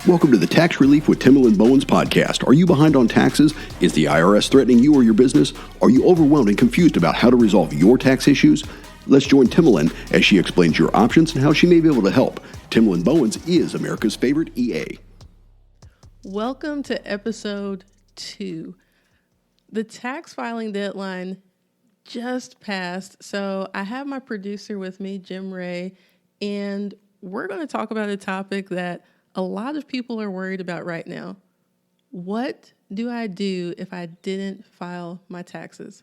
Welcome to the Tax Relief with Timalyn Bowens podcast. Are you behind on taxes? Is the IRS threatening you or your business? Are you overwhelmed and confused about how to resolve your tax issues? Let's join Timalyn as she explains your options and how she may be able to help. Timalyn Bowens is America's favorite EA. Welcome to episode 2. The tax filing deadline just passed, so I have my producer with me, Jim Ray, and we're going to talk about a topic that a lot of people are worried about right now. What do I do if I didn't file my taxes?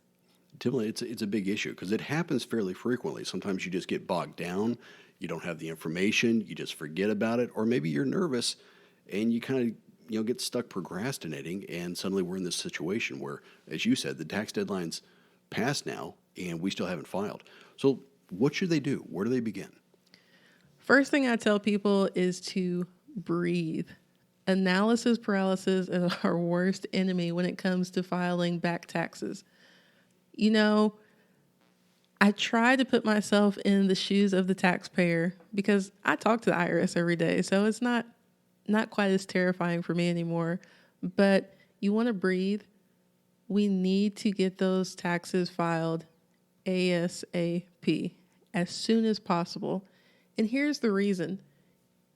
Timalyn, it's a big issue because it happens fairly frequently. Sometimes you just get bogged down, you don't have the information, you just forget about it, or maybe you're nervous and you kind of get stuck procrastinating, and suddenly we're in this situation where, as you said, the tax deadline's passed now and we still haven't filed. So what should they do? Where do they begin? First thing I tell people is to breathe. Analysis paralysis is our worst enemy when it comes to filing back taxes. I try to put myself in the shoes of the taxpayer because I talk to the IRS every day, so it's not quite as terrifying for me anymore. But you want to breathe. We need to get those taxes filed ASAP, as soon as possible. And here's the reason.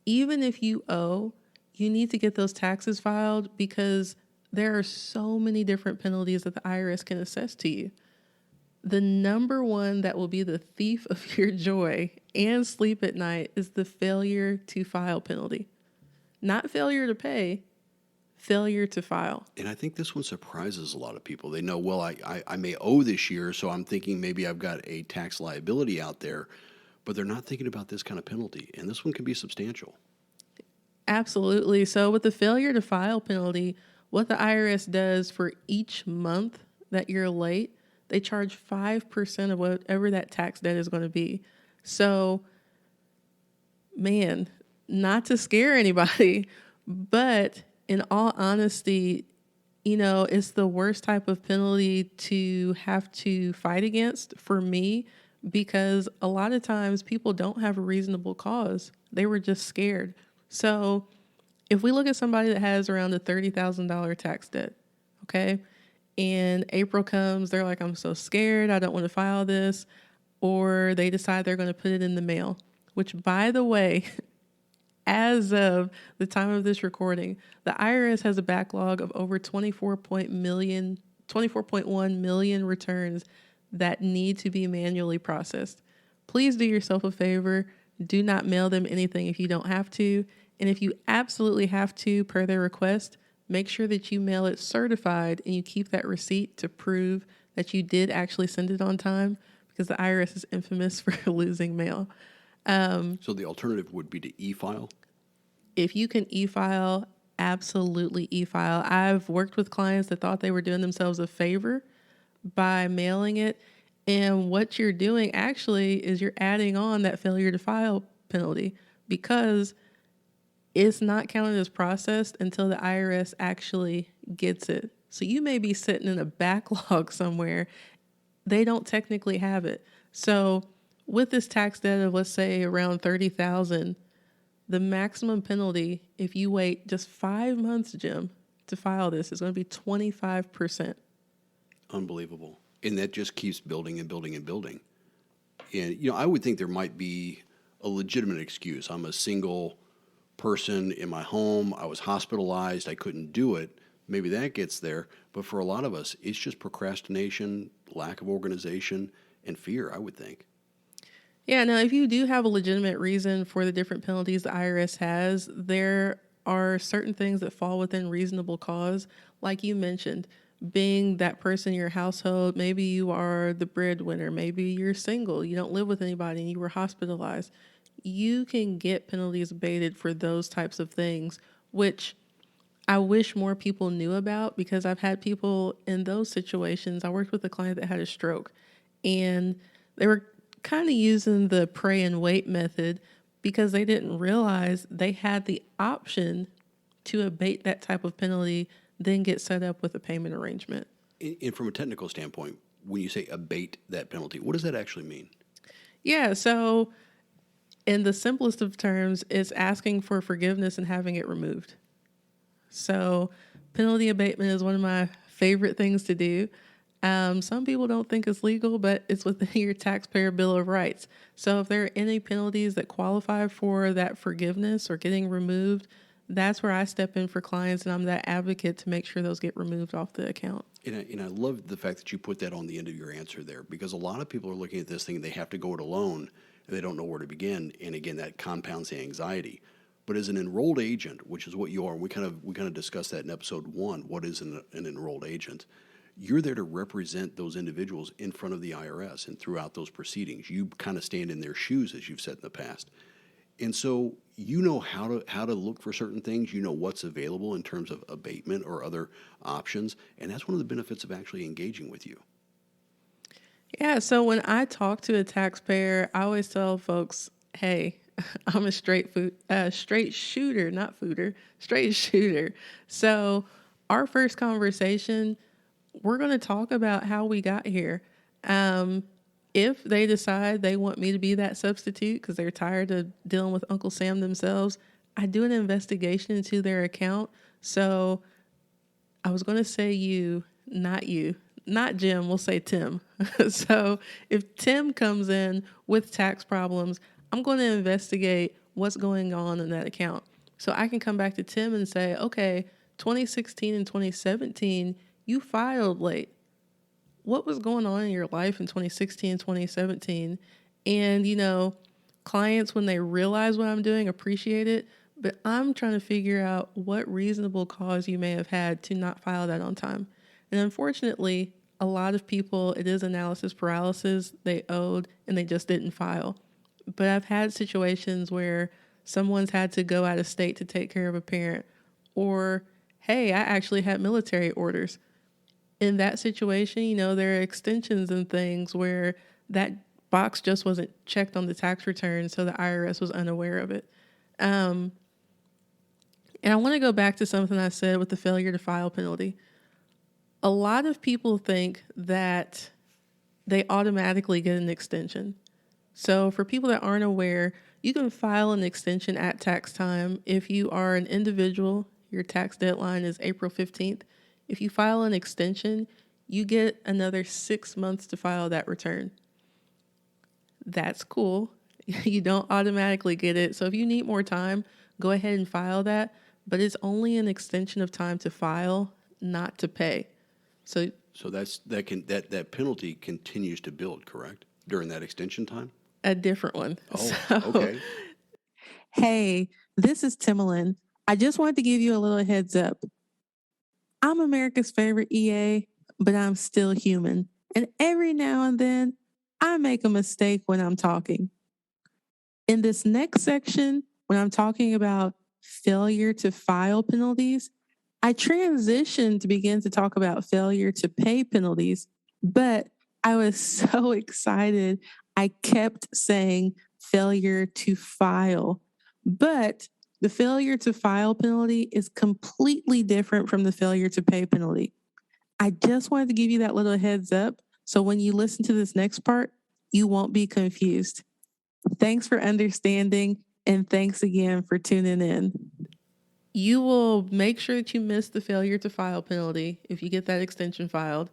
Even if you owe, you need to get those taxes filed because there are so many different penalties that the IRS can assess to you. The number one that will be the thief of your joy and sleep at night is the failure to file penalty. Not failure to pay, failure to file. And I think this one surprises a lot of people. They know, well, I may owe this year, so I'm thinking maybe I've got a tax liability out there, but they're not thinking about this kind of penalty, and this one can be substantial. Absolutely. So with the failure to file penalty, what the IRS does for each month that you're late, they charge 5% of whatever that tax debt is going to be. So, man, not to scare anybody, but in all honesty, it's the worst type of penalty to have to fight against for me, because a lot of times people don't have a reasonable cause. They were just scared. So if we look at somebody that has around a $30,000 tax debt, okay, and April comes, they're like, I'm so scared, I don't want to file this, or they decide they're going to put it in the mail, which, by the way, as of the time of this recording, the IRS has a backlog of over 24.1 million returns that need to be manually processed. Please do yourself a favor. Do not mail them anything if you don't have to. And if you absolutely have to, per their request, make sure that you mail it certified and you keep that receipt to prove that you did actually send it on time, because the IRS is infamous for losing mail. So the alternative would be to e-file? If you can e-file, absolutely e-file. I've worked with clients that thought they were doing themselves a favor by mailing it. And what you're doing actually is you're adding on that failure to file penalty, because it's not counted as processed until the IRS actually gets it. So you may be sitting in a backlog somewhere. They don't technically have it. So with this tax debt of, let's say, around $30,000, the maximum penalty, if you wait just 5 months, Jim, to file this, is going to be 25%. Unbelievable. And that just keeps building and building and building. And, I would think there might be a legitimate excuse. I'm a single person in my home. I was hospitalized. I couldn't do it. Maybe that gets there. But for a lot of us, it's just procrastination, lack of organization, and fear, I would think. Yeah, now, if you do have a legitimate reason for the different penalties the IRS has, there are certain things that fall within reasonable cause. Like you mentioned, being that person in your household, maybe you are the breadwinner, maybe you're single, you don't live with anybody, and you were hospitalized. You can get penalties abated for those types of things, which I wish more people knew about, because I've had people in those situations. I worked with a client that had a stroke, and they were kind of using the pray and wait method because they didn't realize they had the option to abate that type of penalty, then get set up with a payment arrangement. And from a technical standpoint, when you say abate that penalty, what does that actually mean? Yeah, so In the simplest of terms, it's asking for forgiveness and having it removed. So, penalty abatement is one of my favorite things to do. Some people don't think it's legal, but it's within your taxpayer bill of rights. So, if there are any penalties that qualify for that forgiveness or getting removed, that's where I step in for clients, and I'm that advocate to make sure those get removed off the account. And I love the fact that you put that on the end of your answer there, because a lot of people are looking at this thing, they have to go it alone, and they don't know where to begin. And again, that compounds the anxiety. But as an enrolled agent, which is what you are, and we kind of discussed that in episode 1, what is an enrolled agent? You're there to represent those individuals in front of the IRS and throughout those proceedings. You kind of stand in their shoes, as you've said in the past. And so you know how to look for certain things. You know what's available in terms of abatement or other options, and that's one of the benefits of actually engaging with you. Yeah, so when I talk to a taxpayer, I always tell folks, "Hey, I'm a straight shooter, not footer, straight shooter." So our first conversation, we're going to talk about how we got here. Um, if they decide they want me to be that substitute because they're tired of dealing with Uncle Sam themselves, I do an investigation into their account. So I was going to say you, not Jim, we'll say Tim. So if Tim comes in with tax problems, I'm going to investigate what's going on in that account. So I can come back to Tim and say, okay, 2016 and 2017, you filed late. What was going on in your life in 2016 and 2017? And, clients, when they realize what I'm doing, appreciate it. But I'm trying to figure out what reasonable cause you may have had to not file that on time. And unfortunately, a lot of people, it is analysis paralysis. They owed and they just didn't file. But I've had situations where someone's had to go out of state to take care of a parent, or, hey, I actually had military orders. In that situation, there are extensions and things where that box just wasn't checked on the tax return, so the IRS was unaware of it. Um, and I want to go back to something I said with the failure to file penalty. A lot of people think that they automatically get an extension. So for people that aren't aware, you can file an extension at tax time. If you are an individual, your tax deadline is April 15th. If you file an extension, you get another 6 months to file that return. That's cool. You don't automatically get it. So if you need more time, go ahead and file that. But it's only an extension of time to file, not to pay. So That penalty continues to build, correct? During that extension time? a different one. Oh, So, okay. hey, this is Timalyn. I just wanted to give you a little heads up. I'm America's favorite EA, but I'm still human. And every now and then, I make a mistake when I'm talking. In this next section, when I'm talking about failure to file penalties, I transitioned to begin to talk about failure to pay penalties, but I was so excited. I kept saying failure to file. But the failure to file penalty is completely different from the failure to pay penalty. I just wanted to give you that little heads up. So when you listen to this next part, you won't be confused. Thanks for understanding, and thanks again for tuning in. You will make sure that you miss the failure to file penalty if you get that extension filed,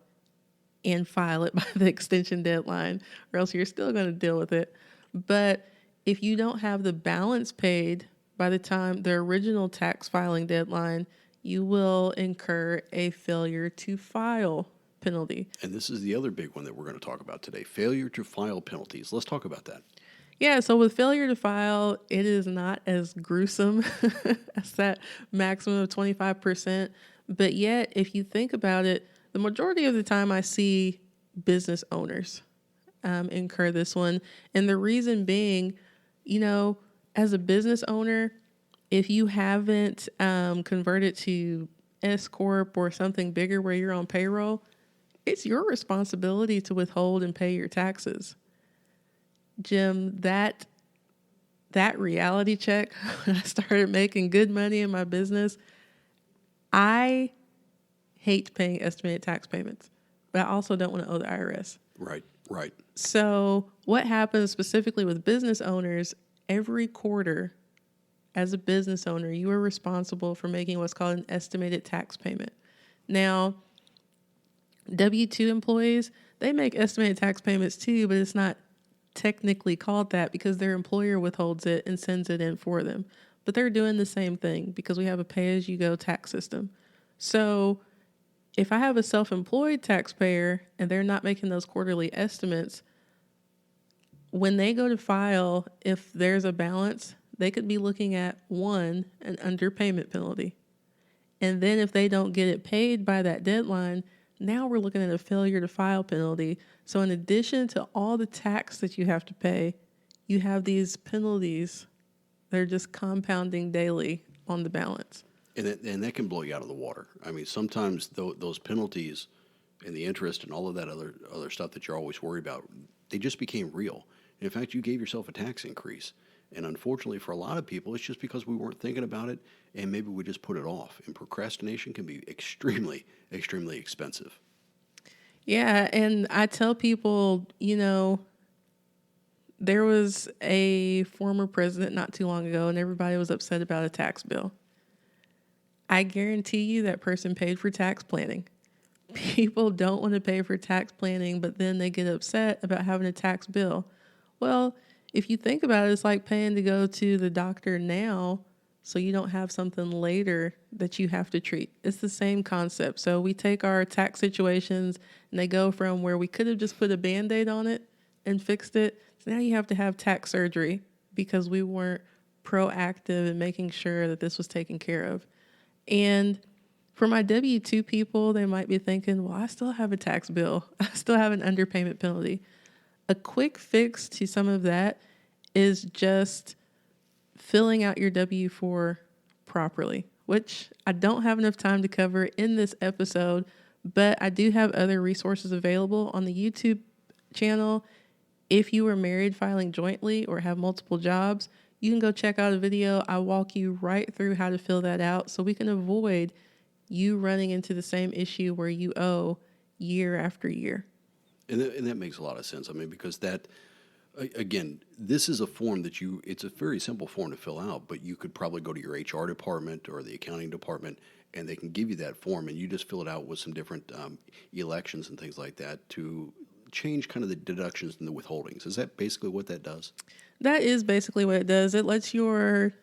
and file it by the extension deadline, or else you're still going to deal with it. But if you don't have the balance paid by the time the original tax filing deadline, you will incur a failure to file penalty. And this is the other big one that we're going to talk about today, failure to file penalties. Let's talk about that. Yeah, so with failure to file, it is not as gruesome as that maximum of 25%. But yet, if you think about it, the majority of the time I see business owners incur this one. And the reason being, as a business owner, if you haven't converted to S Corp or something bigger where you're on payroll, it's your responsibility to withhold and pay your taxes. Jim, that reality check, when I started making good money in my business, I hate paying estimated tax payments, but I also don't want to owe the IRS. Right. So what happens specifically with business owners, every quarter, as a business owner, you are responsible for making what's called an estimated tax payment. Now, W-2 employees, they make estimated tax payments too, but it's not technically called that because their employer withholds it and sends it in for them. But they're doing the same thing because we have a pay-as-you-go tax system. So if I have a self-employed taxpayer and they're not making those quarterly estimates, when they go to file, if there's a balance, they could be looking at one, an underpayment penalty. And then if they don't get it paid by that deadline, now we're looking at a failure to file penalty. So in addition to all the tax that you have to pay, you have these penalties that are just compounding daily on the balance. And that can blow you out of the water. I mean, sometimes those penalties and the interest and all of that other stuff that you're always worried about, they just became real. And in fact, you gave yourself a tax increase. And unfortunately, for a lot of people, it's just because we weren't thinking about it and maybe we just put it off. And procrastination can be extremely, extremely expensive. Yeah, and I tell people, there was a former president not too long ago and everybody was upset about a tax bill. I guarantee you that person paid for tax planning. People don't want to pay for tax planning, but then they get upset about having a tax bill. Well, if you think about it, it's like paying to go to the doctor now so you don't have something later that you have to treat. It's the same concept. So we take our tax situations and they go from where we could have just put a Band-Aid on it and fixed it. So now you have to have tax surgery because we weren't proactive in making sure that this was taken care of. And for my W-2 people, they might be thinking, well, I still have a tax bill. I still have an underpayment penalty. A quick fix to some of that is just filling out your W-4 properly, which I don't have enough time to cover in this episode, but I do have other resources available on the YouTube channel. If you are married filing jointly or have multiple jobs, you can go check out a video. I walk you right through how to fill that out so we can avoid you running into the same issue where you owe year after year. And that makes a lot of sense. I mean, because that, again, this is a form that it's a very simple form to fill out, but you could probably go to your HR department or the accounting department and they can give you that form and you just fill it out with some different elections and things like that to change kind of the deductions and the withholdings. Is that basically what that does? That is basically what it does. It lets your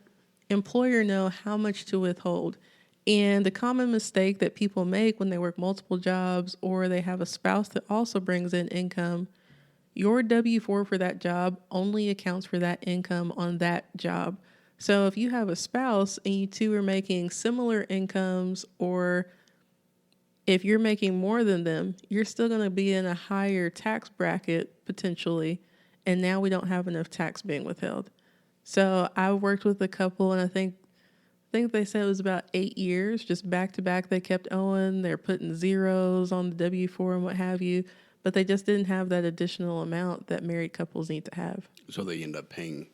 employer know how much to withhold. And the common mistake that people make when they work multiple jobs or they have a spouse that also brings in income, your W-4 for that job only accounts for that income on that job. So if you have a spouse and you two are making similar incomes, or if you're making more than them, you're still going to be in a higher tax bracket potentially. And now we don't have enough tax being withheld. So I worked with a couple and I think they said it was about 8 years, just back to back. They kept owing. They're putting zeros on the W-4 and what have you, but they just didn't have that additional amount that married couples need to have. So they end up paying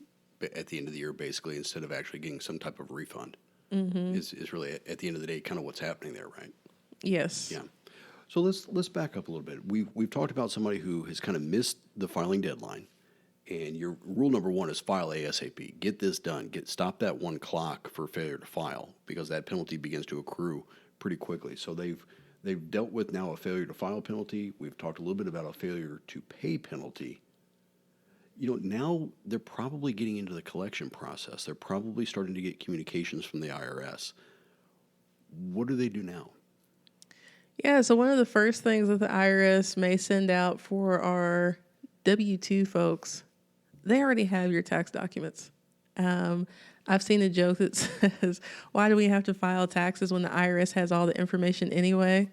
at the end of the year, basically, instead of actually getting some type of refund. Is really, at the end of the day, kind of what's happening there, right? Yes. Yeah. So let's back up a little bit. We've talked about somebody who has kind of missed the filing deadline. And your rule number one is file ASAP. Get this done. Stop that one clock for failure to file because that penalty begins to accrue pretty quickly. So they've dealt with now a failure to file penalty. We've talked a little bit about a failure to pay penalty. Now they're probably getting into the collection process. They're probably starting to get communications from the IRS. What do they do now? Yeah, so one of the first things that the IRS may send out for our W-2 folks, they already have your tax documents. I've seen a joke that says, why do we have to file taxes when the IRS has all the information anyway?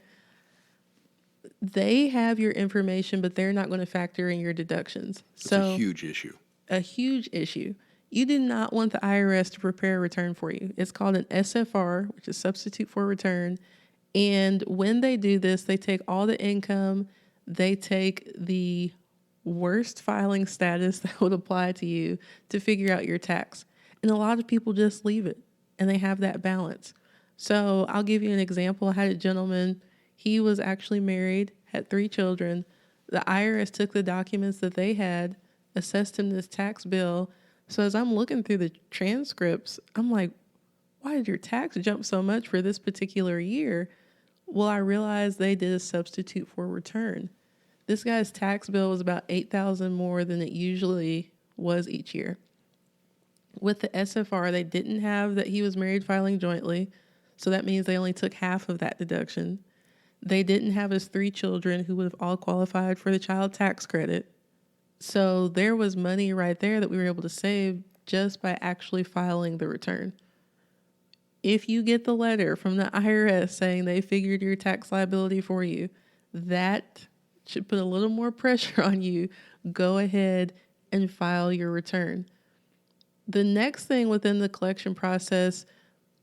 They have your information, but they're not going to factor in your deductions. It's a huge issue. A huge issue. You do not want the IRS to prepare a return for you. It's called an SFR, which is substitute for return. And when they do this, they take all the income, they take the worst filing status that would apply to you to figure out your tax. And a lot of people just leave it and they have that balance. So I'll give you an example. I had a gentleman, he was actually married, had 3 children. The IRS took the documents that they had, assessed him this tax bill, So as I'm looking through the transcripts, I'm like, why did your tax jump so much for this particular year? Well, I realized they did a substitute for return. This guy's tax bill was about 8,000 more than it usually was each year. With the SFR, they didn't have that he was married filing jointly, so that means they only took half of that deduction. They didn't have his 3 children who would have all qualified for the child tax credit. So there was money right there that we were able to save just by actually filing the return. If you get the letter from the IRS saying they figured your tax liability for you, that should put a little more pressure on you. Go ahead and file your return. The next thing within the collection process,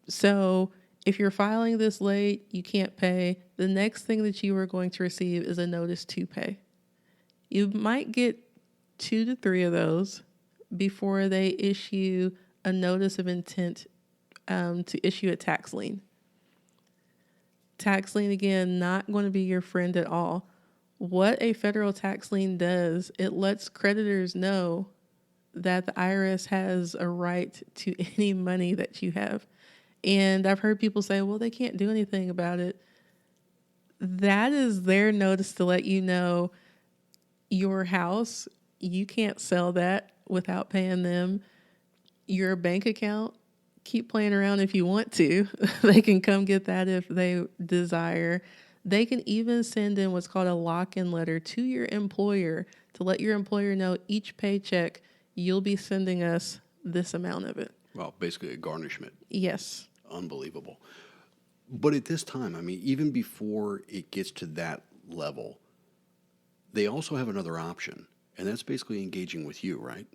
so if you're filing this late, you can't pay, the next thing that you are going to receive is a notice to pay. You might get 2 to 3 of those before they issue a notice of intent to issue a tax lien. Tax lien, again, not going to be your friend at all. What a federal tax lien does, it lets creditors know that the IRS has a right to any money that you have. And I've heard people say, well, they can't do anything about it. That is their notice to let you know your house, you can't sell that without paying them. Your bank account, keep playing around if you want to. They can come get that if they desire. They can even send in what's called a lock-in letter to your employer to let your employer know each paycheck you'll be sending us this amount of it. Well, basically a garnishment. Yes. Unbelievable. But at this time, I mean, even before it gets to that level, they also have another option, and that's basically engaging with you, right?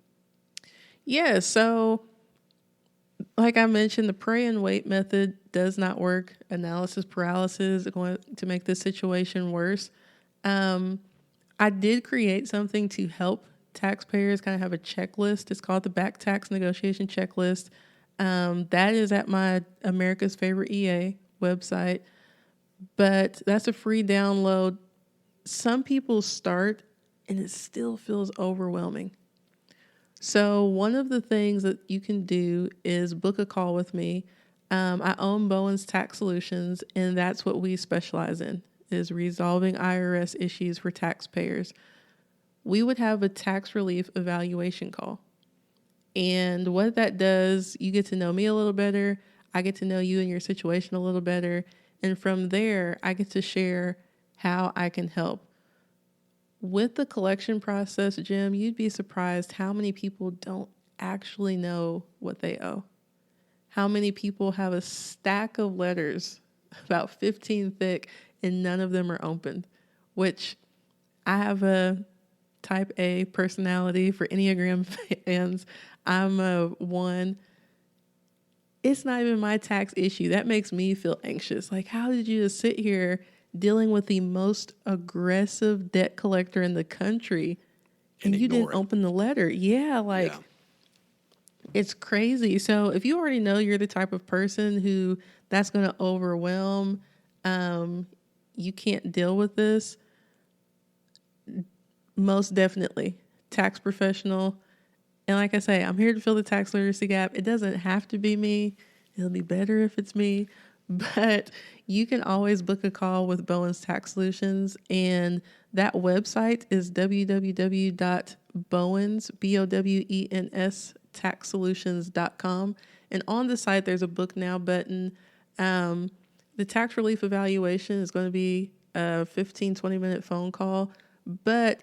Yeah, so like I mentioned, the pray and wait method does not work. Analysis paralysis is going to make this situation worse. I did create something to help taxpayers kind of have a checklist. It's called the Back Tax Negotiation Checklist. That is at my America's Favorite EA website, but that's a free download. Some people start and it still feels overwhelming. So one of the things that you can do is book a call with me. I own Bowens Tax Solutions, and that's what we specialize in, is resolving IRS issues for taxpayers. We would have a tax relief evaluation call. And what that does, you get to know me a little better. I get to know you and your situation a little better. And from there, I get to share how I can help. With the collection process, Jim, you'd be surprised how many people don't actually know what they owe. How many people have a stack of letters, about 15 thick, and none of them are opened, which I have a type A personality for Enneagram fans. I'm a 1. It's not even my tax issue. That makes me feel anxious. Like, how did you just sit here dealing with the most aggressive debt collector in the country and you didn't open the letter? Yeah, like, it's crazy. So if you already know you're the type of person who that's going to overwhelm, you can't deal with this, most definitely tax professional. And like I say, I'm here to fill the tax literacy gap. It doesn't have to be me. It'll be better if it's me. But you can always book a call with Bowens Tax Solutions. And that website is www.bowens, Bowens, taxsolutions.com. And on the site, there's a book now button. The tax relief evaluation is going to be a 15, 20-minute phone call. But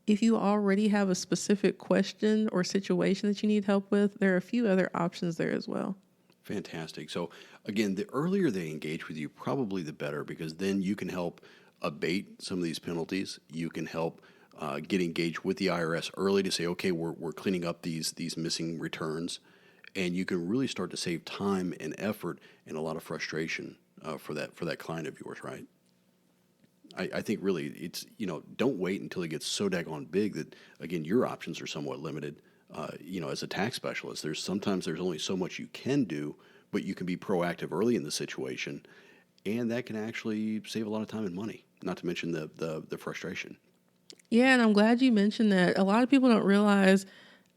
if you already have a specific question or situation that you need help with, there are a few other options there as well. Fantastic. So again, the earlier they engage with you, probably the better, because then you can help abate some of these penalties. You can help get engaged with the IRS early to say, okay, we're cleaning up these missing returns, and you can really start to save time and effort and a lot of frustration for that client of yours, right? I think really it's, don't wait until it gets so daggone big that, again, your options are somewhat limited. As a tax specialist, there's only so much you can do, but you can be proactive early in the situation, and that can actually save a lot of time and money, not to mention the frustration. Yeah, and I'm glad you mentioned that. A lot of people don't realize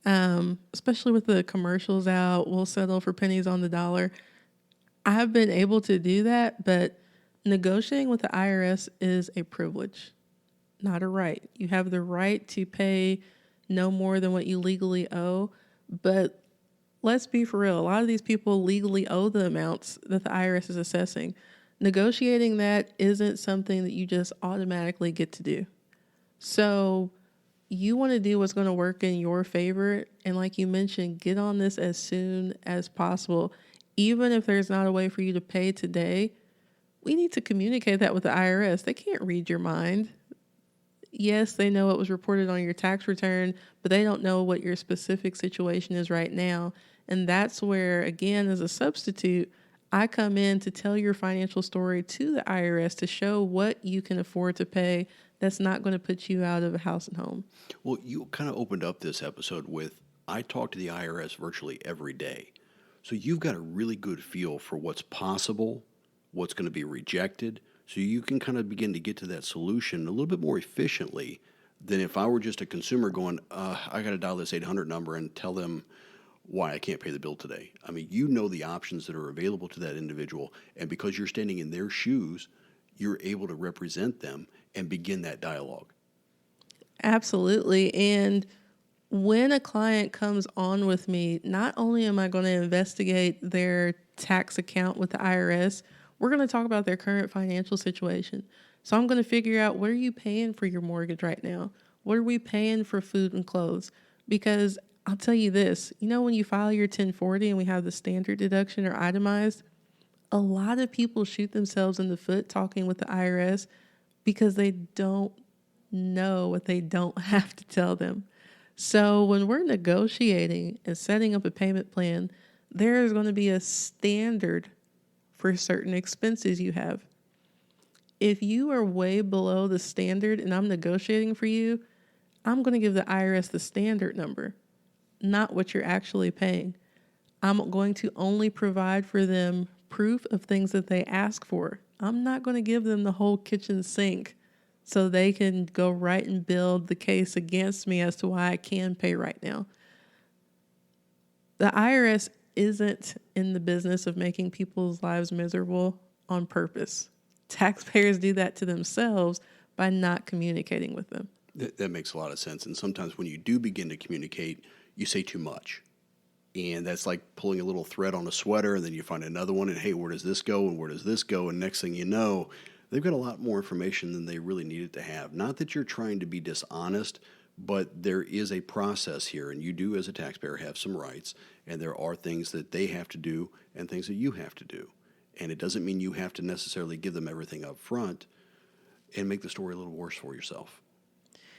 especially with the commercials out, we'll settle for pennies on the dollar. I've been able to do that, but negotiating with the IRS is a privilege, not a right. You have the right to pay no more than what you legally owe, but let's be for real. A lot of these people legally owe the amounts that the IRS is assessing. Negotiating that isn't something that you just automatically get to do. So you want to do what's going to work in your favor. And like you mentioned, get on this as soon as possible. Even if there's not a way for you to pay today, we need to communicate that with the IRS. They can't read your mind. Yes, they know what was reported on your tax return, but they don't know what your specific situation is right now. And that's where, again, as a substitute, I come in to tell your financial story to the IRS to show what you can afford to pay that's not going to put you out of a house and home. Well, you kind of opened up this episode with, I talk to the IRS virtually every day. So you've got a really good feel for what's possible, what's going to be rejected. So you can kind of begin to get to that solution a little bit more efficiently than if I were just a consumer going, I got to dial this 800 number and tell them why I can't pay the bill today. I mean, you know the options that are available to that individual. And because you're standing in their shoes, you're able to represent them and begin that dialogue. Absolutely. And when a client comes on with me, not only am I going to investigate their tax account with the IRS, we're going to talk about their current financial situation. So I'm going to figure out, what are you paying for your mortgage right now? What are we paying for food and clothes? Because I'll tell you this, when you file your 1040 and we have the standard deduction or itemized, a lot of people shoot themselves in the foot talking with the IRS because they don't know what they don't have to tell them. So when we're negotiating and setting up a payment plan, there is going to be a standard for certain expenses you have. If you are way below the standard and I'm negotiating for you, I'm going to give the IRS the standard number, not what you're actually paying. I'm going to only provide for them proof of things that they ask for. I'm not going to give them the whole kitchen sink so they can go right and build the case against me as to why I can pay right now. The IRS isn't in the business of making people's lives miserable on purpose. Taxpayers do that to themselves by not communicating with them. That makes a lot of sense. And sometimes when you do begin to communicate, you say too much. And that's like pulling a little thread on a sweater, and then you find another one, and hey, where does this go, and where does this go? And next thing you know, they've got a lot more information than they really needed to have. Not that you're trying to be dishonest, but there is a process here, and you do as a taxpayer have some rights, and there are things that they have to do and things that you have to do. And it doesn't mean you have to necessarily give them everything up front and make the story a little worse for yourself.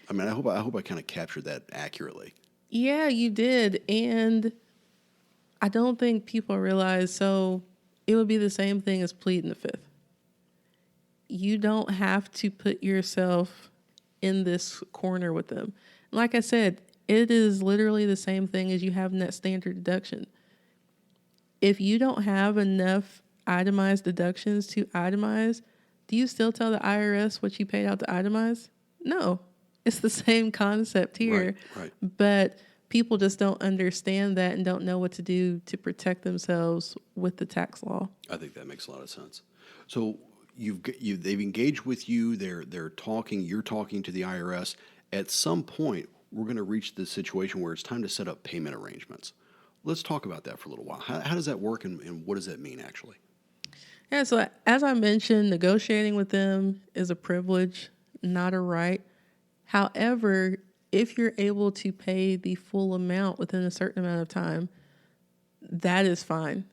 I mean, I hope I kind of captured that accurately. Yeah, you did. And I don't think people realize, so it would be the same thing as pleading the fifth. You don't have to put yourself in this corner with them. Like I said, it is literally the same thing as you have in that standard deduction. If you don't have enough itemized deductions to itemize, do you still tell the IRS what you paid out to itemize? No. It's the same concept here. Right. But people just don't understand that and don't know what to do to protect themselves with the tax law. I think that makes a lot of sense. So they've engaged with you. They're talking. You're talking to the IRS. At some point, we're going to reach the situation where it's time to set up payment arrangements. Let's talk about that for a little while. How does that work, and what does that mean actually? Yeah, so as I mentioned, negotiating with them is a privilege, not a right. However, if you're able to pay the full amount within a certain amount of time, that is fine.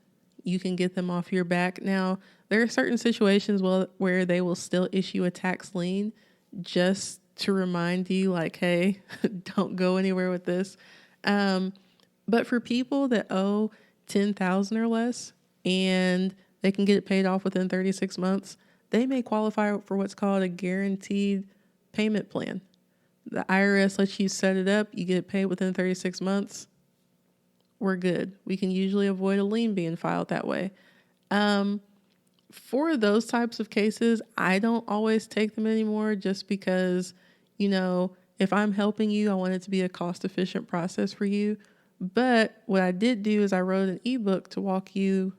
You can get them off your back. Now, there are certain situations where they will still issue a tax lien just to remind you, like, hey, don't go anywhere with this. But for people that owe $10,000 or less and they can get it paid off within 36 months, they may qualify for what's called a guaranteed payment plan. The IRS lets you set it up. You get it paid within 36 months. We're good. We can usually avoid a lien being filed that way. For those types of cases, I don't always take them anymore just because, If I'm helping you, I want it to be a cost efficient process for you. But what I did do is I wrote an ebook to walk you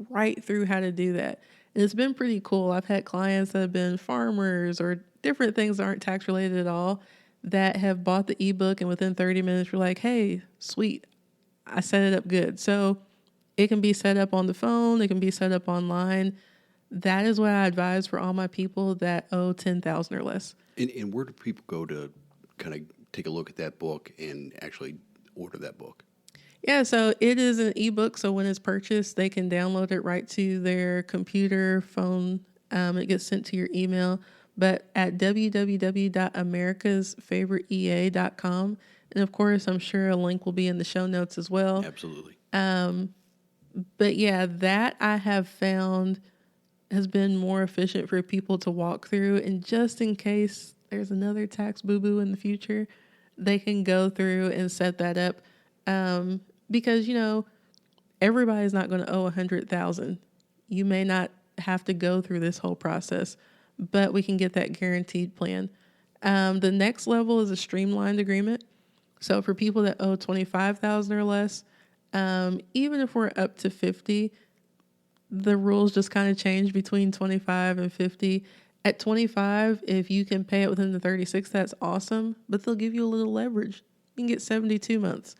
right through how to do that. And it's been pretty cool. I've had clients that have been farmers or different things that aren't tax related at all that have bought the ebook, and within 30 minutes were like, hey, sweet, I set it up good. So it can be set up on the phone, it can be set up online. That is what I advise for all my people that owe 10,000 or less. And where do people go to kind of take a look at that book and actually order that book? Yeah, so it is an ebook. So when it's purchased, they can download it right to their computer, phone. It gets sent to your email. But at www.americasfavoriteea.com. And of course, I'm sure a link will be in the show notes as well. Absolutely. But yeah, that I have found has been more efficient for people to walk through. And just in case there's another tax boo-boo in the future, they can go through and set that up. Because, everybody's not going to owe 100,000. You may not have to go through this whole process, but we can get that guaranteed plan. The next level is a streamlined agreement. So for people that owe 25,000 or less, even if we're up to 50, the rules just kind of change between 25 and 50. At 25, if you can pay it within the 36, that's awesome, but they'll give you a little leverage. You can get 72 months.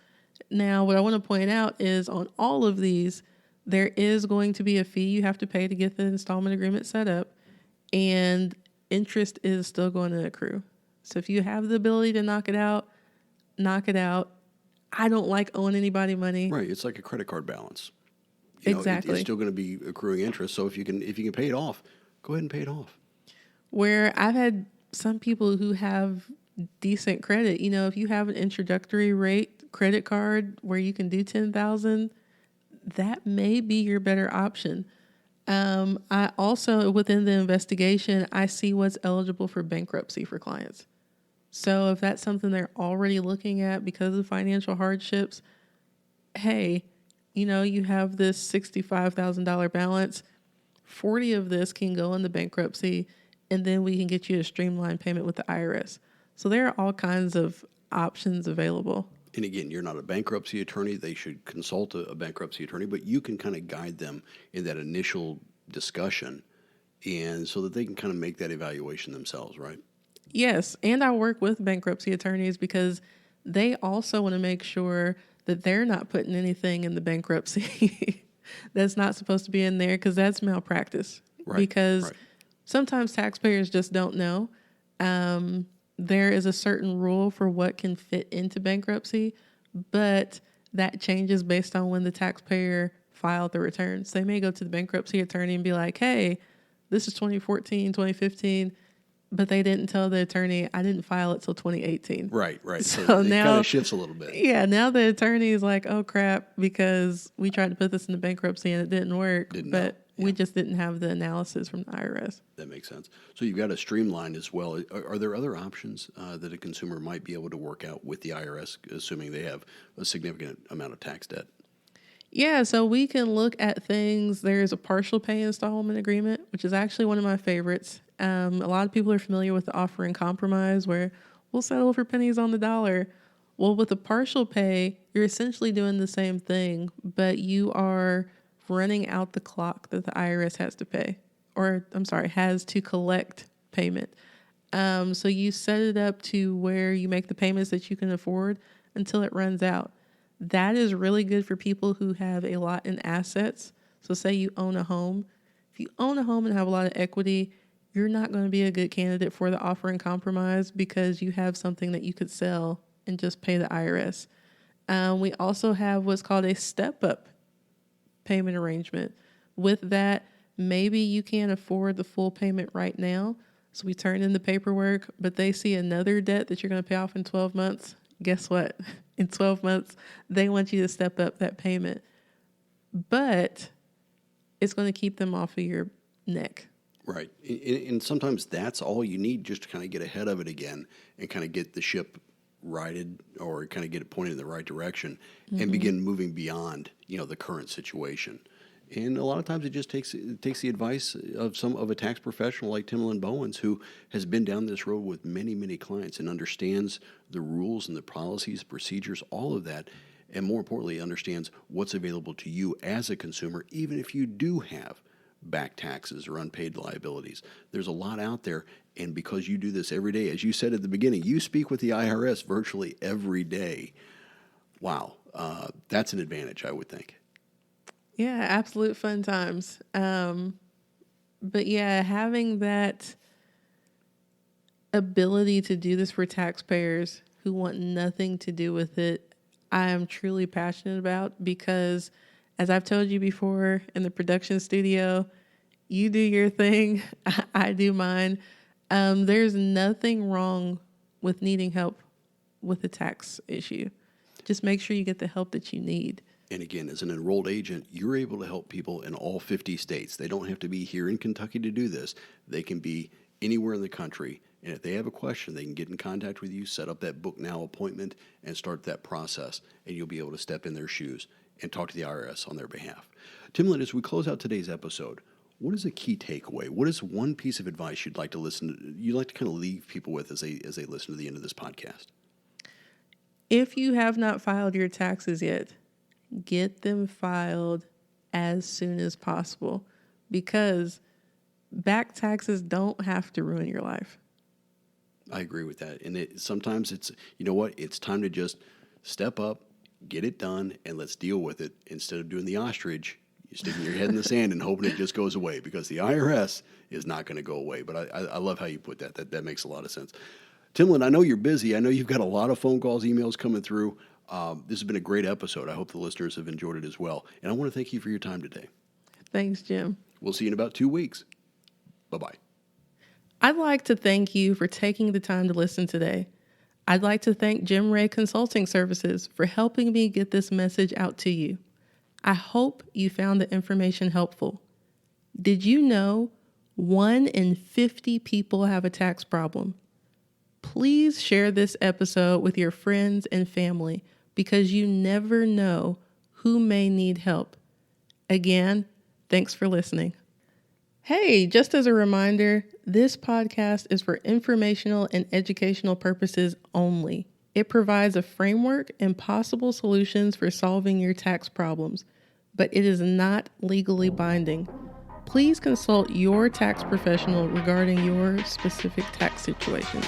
Now, what I want to point out is on all of these, there is going to be a fee you have to pay to get the installment agreement set up, and interest is still going to accrue. So if you have the ability to knock it out, knock it out. I don't like owing anybody money. Right. It's like a credit card balance. Exactly. It's still going to be accruing interest. So if you can pay it off, go ahead and pay it off. Where I've had some people who have decent credit, if you have an introductory rate credit card where you can do 10,000, that may be your better option. I also, within the investigation, I see what's eligible for bankruptcy for clients. So if that's something they're already looking at because of financial hardships, hey, you have this $65,000 balance, 40 of this can go into bankruptcy, and then we can get you a streamlined payment with the IRS. So there are all kinds of options available. And again, you're not a bankruptcy attorney. They should consult a bankruptcy attorney, but you can kind of guide them in that initial discussion, and so that they can kind of make that evaluation themselves, right? Yes, and I work with bankruptcy attorneys because they also want to make sure that they're not putting anything in the bankruptcy that's not supposed to be in there, because that's malpractice. Right. Because sometimes taxpayers just don't know. There is a certain rule for what can fit into bankruptcy, but that changes based on when the taxpayer filed the returns. They may go to the bankruptcy attorney and be like, hey, this is 2014, 2015, but they didn't tell the attorney, I didn't file it till 2018. Right. So it now kind of shifts a little bit. Yeah, now the attorney is like, oh crap, because we tried to put this into bankruptcy and it didn't work, we just didn't have the analysis from the IRS. That makes sense. So you've got a streamline as well. Are there other options that a consumer might be able to work out with the IRS, assuming they have a significant amount of tax debt? Yeah, so we can look at things. There's a partial pay installment agreement, which is actually one of my favorites. A lot of people are familiar with the offer in compromise, where we'll settle for pennies on the dollar. Well, with a partial pay, you're essentially doing the same thing, but you are running out the clock that the IRS has to pay, has to collect payment. So you set it up to where you make the payments that you can afford until it runs out. That is really good for people who have a lot in assets. So say you own a home. If you own a home and have a lot of equity, you're not going to be a good candidate for the offer in compromise because you have something that you could sell and just pay the IRS. We also have what's called a step-up payment arrangement. With that, maybe you can't afford the full payment right now, so we turn in the paperwork, but they see another debt that you're going to pay off in 12 months. Guess what? In 12 months, they want you to step up that payment, but it's going to keep them off of your neck. Right. And sometimes that's all you need just to kind of get ahead of it again and kind of get the ship righted, or kind of get it pointed in the right direction and begin moving beyond, the current situation. And a lot of times it takes the advice of a tax professional like Timalyn Bowens, who has been down this road with many, many clients and understands the rules and the policies, procedures, all of that, and more importantly, understands what's available to you as a consumer, even if you do have back taxes or unpaid liabilities. There's a lot out there, and because you do this every day, as you said at the beginning, you speak with the IRS virtually every day. Wow, that's an advantage, I would think. Yeah, absolute fun times. But yeah, having that ability to do this for taxpayers who want nothing to do with it, I am truly passionate about, because as I've told you before in the production studio, you do your thing, I do mine. There's nothing wrong with needing help with the tax issue. Just make sure you get the help that you need. And again, as an enrolled agent, you're able to help people in all 50 states. They don't have to be here in Kentucky to do this. They can be anywhere in the country. And if they have a question, they can get in contact with you, set up that book now appointment, and start that process. And you'll be able to step in their shoes and talk to the IRS on their behalf. Timalyn, as we close out today's episode, what is a key takeaway? What is one piece of advice you'd like to kind of leave people with as they listen to the end of this podcast? If you have not filed your taxes yet, get them filed as soon as possible, because back taxes don't have to ruin your life. I agree with that. And sometimes it's, you know what, it's time to just step up, get it done, and let's deal with it. Instead of doing the ostrich, you're sticking your head in the sand and hoping it just goes away, because the IRS is not going to go away. But I love how you put that. That makes a lot of sense. Timalyn, I know you're busy. I know you've got a lot of phone calls, emails coming through. This has been a great episode. I hope the listeners have enjoyed it as well. And I want to thank you for your time today. Thanks, Jim. We'll see you in about 2 weeks. Bye-bye. I'd like to thank you for taking the time to listen today. I'd like to thank Jim Ray Consulting Services for helping me get this message out to you. I hope you found the information helpful. Did you know 1 in 50 people have a tax problem? Please share this episode with your friends and family, because you never know who may need help. Again, thanks for listening. Hey, just as a reminder, this podcast is for informational and educational purposes only. It provides a framework and possible solutions for solving your tax problems, but it is not legally binding. Please consult your tax professional regarding your specific tax situation.